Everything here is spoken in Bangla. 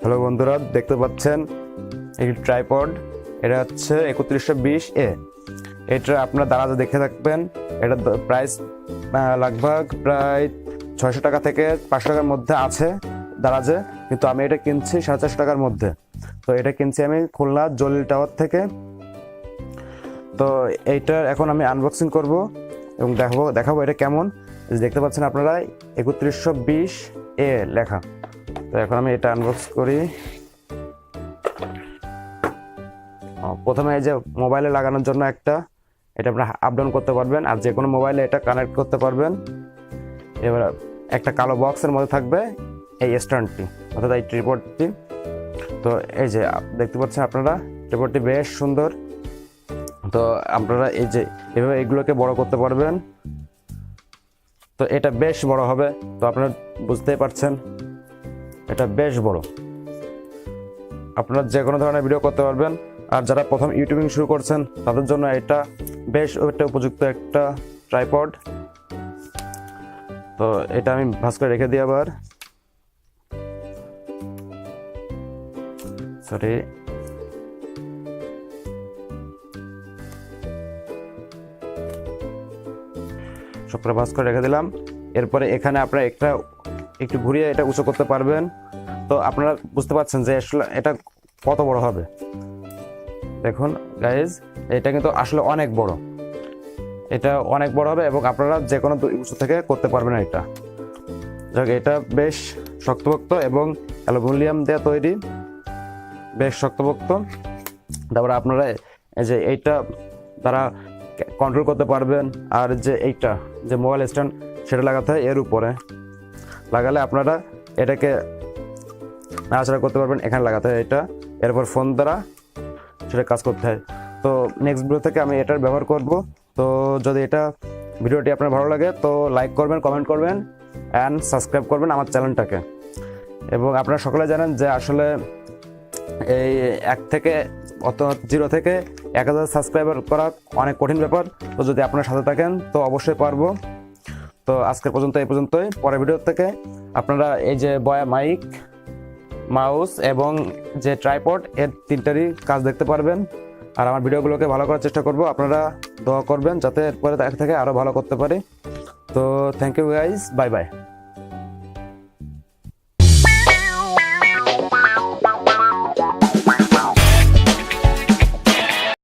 হ্যালো বন্ধুরা, দেখতে পাচ্ছেন এই ট্রাইপড, এটা হচ্ছে 3120A। এটা আপনারা দারাজে দেখে থাকবেন। এটা প্রাইস লাগভাগ প্রায় 600 টাকা থেকে 500 টাকার মধ্যে আছে দারাজে, কিন্তু আমি এটা কিনছি 450 টাকার মধ্যে। তো এটা কিনছি আমি খুলনা জলিল টাওয়ার থেকে। তো এইটার এখন আমি আনবক্সিং করব এবং দেখাবো এটা কেমন। দেখতে পাচ্ছেন আপনারা 3120A লেখা। তো এখন আমি এটা আনবক্স করি। প্রথমে এই যে মোবাইলে লাগানোর জন্য এটা আপনারা আপ ডাউন করতে পারবেন, আর যে কোনো মোবাইলে এটা কানেক্ট করতে পারবেন। এবার একটা কালো বক্সের মধ্যে থাকবে এই স্ট্যান্ডটি, অর্থাৎ এই ট্রিপডটি। তো এই যে দেখতে পাচ্ছেন আপনারা, ট্রিপডটি বেশ সুন্দর। তো আপনারা এই যে এভাবে এগুলোকে বড় করতে পারবেন। তো এটা বেশ বড় হবে, তো আপনারা বুঝতেই পারছেন এটা বেশ বড়। আপনারা যে কোনো ধরনের ভিডিও করতে পারবেন। আর যারা প্রথম ইউটিউবিং শুরু করছেন তাদের জন্য এটা বেশ একটা উপযুক্ত একটা ট্রাইপড। তো এটা আমি ভাঁজ করে রেখে দিই। আবার সরি, সবটা ভাঁজ করে রেখে দিলাম। এরপরে এখানে আপনারা একটু ঘুরিয়ে এটা উঁচু করতে পারবেন। তো আপনারা বুঝতে পারছেন যে আসলে এটা কত বড় হবে। দেখুন গাইজ, এটা কিন্তু আসলে অনেক বড়। এটা অনেক বড় হবে এবং আপনারা যে কোনো উঁচু থেকে করতে পারবেন। এটা বেশ শক্তপোক্ত এবং অ্যালুমিনিয়াম দিয়ে তৈরি, বেশ শক্তপোক্ত। তারপরে আপনারা এই যে এইটা দ্বারা কন্ট্রোল করতে পারবেন। আর যে এইটা যে মোবাইল স্ট্যান্ড, সেটা লাগাতে হয় এর উপরে। লাগালে আপনারা এটাকে নাড়াচাড়া করতে পারবেন, এখানে লাগাতে হয় এটা। এরপর ফোন দ্বারা সেটা কাজ করতে হয়। তো নেক্সট ভিডিও থেকে আমি এটার ব্যবহার করব। তো যদি ভিডিওটি আপনার ভালো লাগে তো লাইক করবেন, কমেন্ট করবেন অ্যান্ড সাবস্ক্রাইব করবেন আমার চ্যানেলটাকে। এবং আপনারা সকলে জানেন যে আসলে এই 0 থেকে 1000 সাবস্ক্রাইবার করা অনেক কঠিন ব্যাপার। তো যদি আপনার সাথে থাকেন তো অবশ্যই পারবো। তো আজকের পর্যন্ত এই পর্যন্তই। পরের ভিডিও থেকে আপনারা এই যে মাইক, মাউস এবং যে ট্রাইপড, এর তিনটারই কাজ দেখতে পারবেন। আর আমার ভিডিওগুলোকে ভালো করার চেষ্টা করব। আপনারা দোয়া করবেন যাতে এরপরে থেকে আরও ভালো করতে পারি। তো thank you guys, bye by.